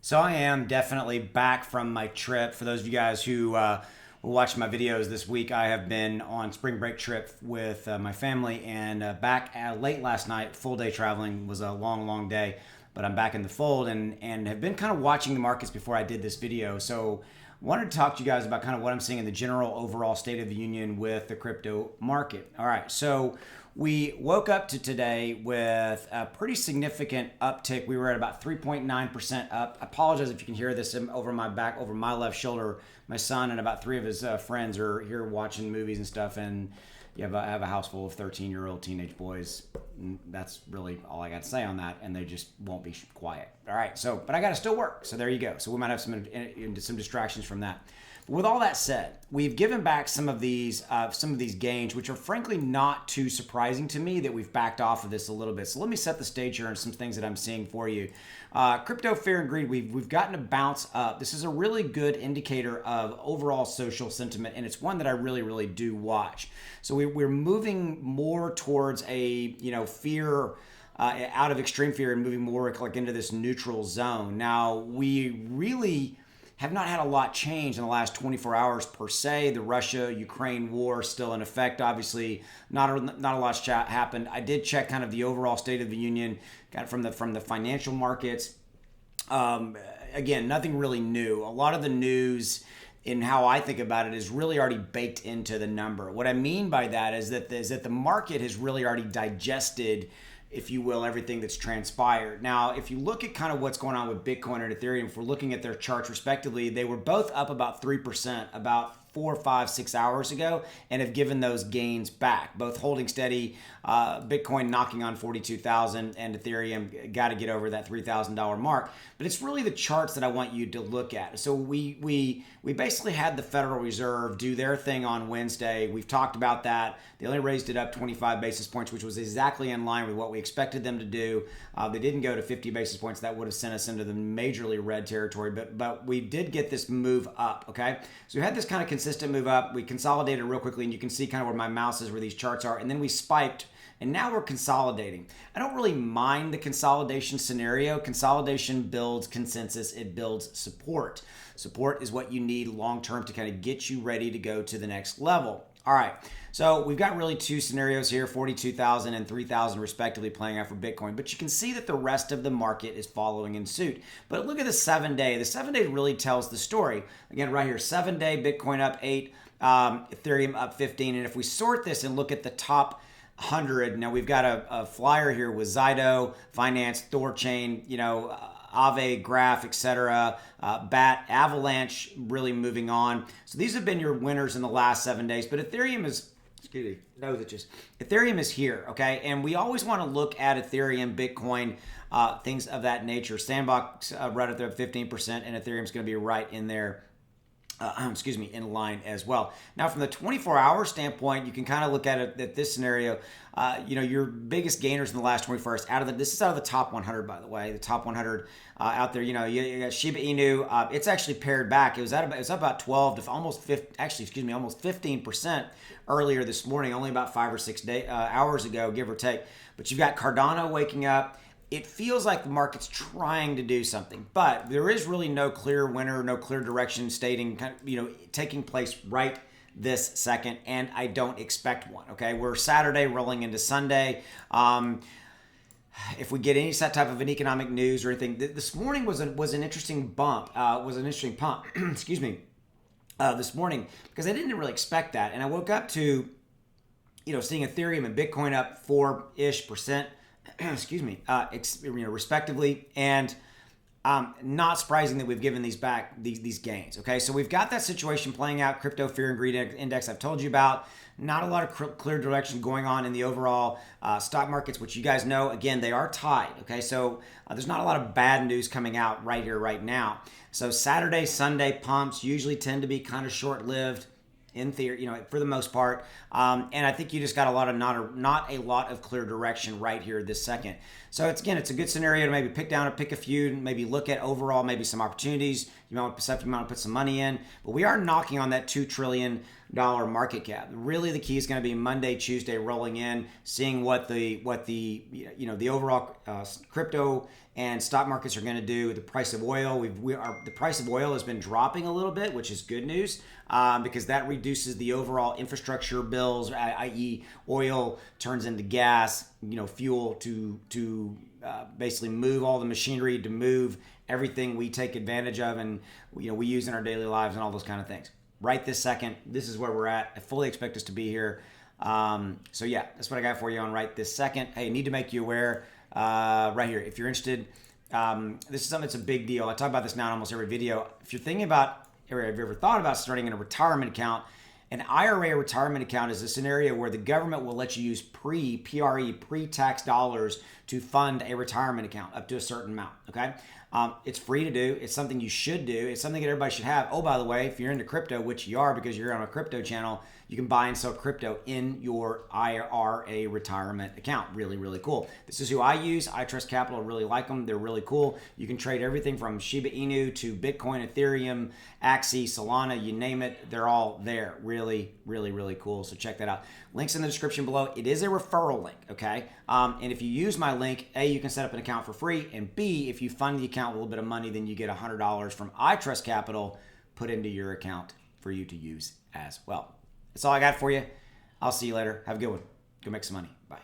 So I am definitely back from my trip. For those of you guys who were watching my videos this week, I have been on spring break trip with my family and back late last night. Full day traveling, was a long, long day, but I'm back in the fold and have been kind of watching the markets before I did this video. So wanted to talk to you guys about kind of what I'm seeing in the general overall state of the union with the crypto market. All right, so we woke up to today with a pretty significant uptick. We were at about 3.9% up. I apologize if you can hear this over my back, over my left shoulder. My son and about three of his friends are here watching movies and stuff, and I have a house full of 13-year-old teenage boys. That's really all I got to say on that, and they just won't be quiet. All right, so but I got to still work, so there you go. So we might have some distractions from that. With all that said, we've given back some of these gains, which are frankly not too surprising to me that we've backed off of this a little bit. So let me set the stage here and some things that I'm seeing for you. Crypto fear and greed, we've gotten a bounce up. This is a really good indicator of overall social sentiment, and it's one that I really, really do watch. So we're moving more towards a fear. Out of extreme fear and moving more like into this neutral zone. Now, we really have not had a lot change in the last 24 hours per se. The Russia-Ukraine war is still in effect. Obviously, not a lot's happened. I did check kind of the overall state of the union, got it from the financial markets. Again, nothing really new. A lot of the news in how I think about it is really already baked into the number. What I mean by that is that the market has really already digested, if you will, everything that's transpired. Now, if you look at kind of what's going on with Bitcoin and Ethereum, if we're looking at their charts respectively, they were both up about 3% about 4, 5, 6 hours ago and have given those gains back, both holding steady. Bitcoin knocking on 42,000 and Ethereum got to get over that $3,000 mark. But it's really the charts that I want you to look at. So we basically had the Federal Reserve do their thing on Wednesday. We've talked about that. They only raised it up 25 basis points, which was exactly in line with what we expected them to do. They didn't go to 50 basis points. That would have sent us into the majorly red territory, but we did get this move up, okay? So we had this kind of consistent move up. We consolidated real quickly, and you can see kind of where my mouse is, where these charts are, and then we spiked, and now we're consolidating. I don't really mind the consolidation scenario. Consolidation builds consensus. It builds support. Support is what you need long-term to kind of get you ready to go to the next level. All right, so we've got really two scenarios here, 42,000 and 3,000 respectively playing out for Bitcoin, but you can see that the rest of the market is following in suit. But look at the 7-day. The 7-day really tells the story. Again, right here, 7-day, Bitcoin up 8, Ethereum up 15, and if we sort this and look at the top 100, now we've got a flyer here with Zydo, Finance, Thorchain, Aave, Graph, etc., BAT, Avalanche really moving on. So these have been your winners in the last 7 days, but Ethereum is, Ethereum is here, okay? And we always want to look at Ethereum, Bitcoin, things of that nature. Sandbox right up there at 15%, and Ethereum's going to be right in there. In line as well. Now, from the 24-hour standpoint, you can kind of look at it at this scenario. Your biggest gainers in the last 24 hours this is out of the top 100, by the way, the top 100 out there. You got Shiba Inu. It's actually paired back. It was up about 12 to almost 15% earlier this morning, only about 5 or 6 hours ago, give or take. But you've got Cardano waking up. It feels like the market's trying to do something, but there is really no clear winner, no clear direction taking place right this second, and I don't expect one. Okay, we're Saturday rolling into Sunday. If we get any type of an economic news or anything, this morning was an interesting bump. Was an interesting pump. Excuse me. This morning, because I didn't really expect that, and I woke up to seeing Ethereum and Bitcoin up 4-ish%. Excuse me, respectively, and not surprising that we've given these back, these gains. Okay, so we've got that situation playing out. Crypto fear and greed index I've told you about. Not a lot of clear direction going on in the overall stock markets, which you guys know. Again, they are tied. Okay, so there's not a lot of bad news coming out right here, right now. So Saturday, Sunday pumps usually tend to be kind of short-lived. In theory, for the most part, and I think you just got not a lot of clear direction right here this second. So it's a good scenario to maybe pick a few, maybe look at overall maybe some opportunities. You might want to put some money in, but we are knocking on that $2 trillion market cap. Really, the key is going to be Monday, Tuesday, rolling in, seeing what the the overall crypto and stock markets are going to do. The price of oil, the price of oil has been dropping a little bit, which is good news because that reduces the overall infrastructure bills, i.e., oil turns into gas, fuel to basically move all the machinery, to move everything we take advantage of and we use in our daily lives and all those kind of things. Right this second, this is where we're at. I fully expect us to be here. So yeah, that's what I got for you on right this second. Hey, need to make you aware right here. If you're interested, this is something that's a big deal. I talk about this now in almost every video. If you're thinking about, or have you ever thought about starting in a retirement account, an IRA retirement account is a scenario where the government will let you use pre-tax dollars to fund a retirement account up to a certain amount, okay? It's free to do. It's something you should do. It's something that everybody should have. Oh, by the way, if you're into crypto, which you are because you're on a crypto channel, you can buy and sell crypto in your IRA retirement account. Really, really cool. This is who I use. I Trust Capital. I really like them. They're really cool. You can trade everything from Shiba Inu to Bitcoin, Ethereum, Axie, Solana, you name it. They're all there. Really, really, really cool. So check that out. Links in the description below. It is a referral link, okay? And if you use my link, A, you can set up an account for free, and B, if you fund the account with a little bit of money, then you get $100 from I Trust Capital put into your account for you to use as well. That's all I got for you. I'll see you later. Have a good one. Go make some money. Bye.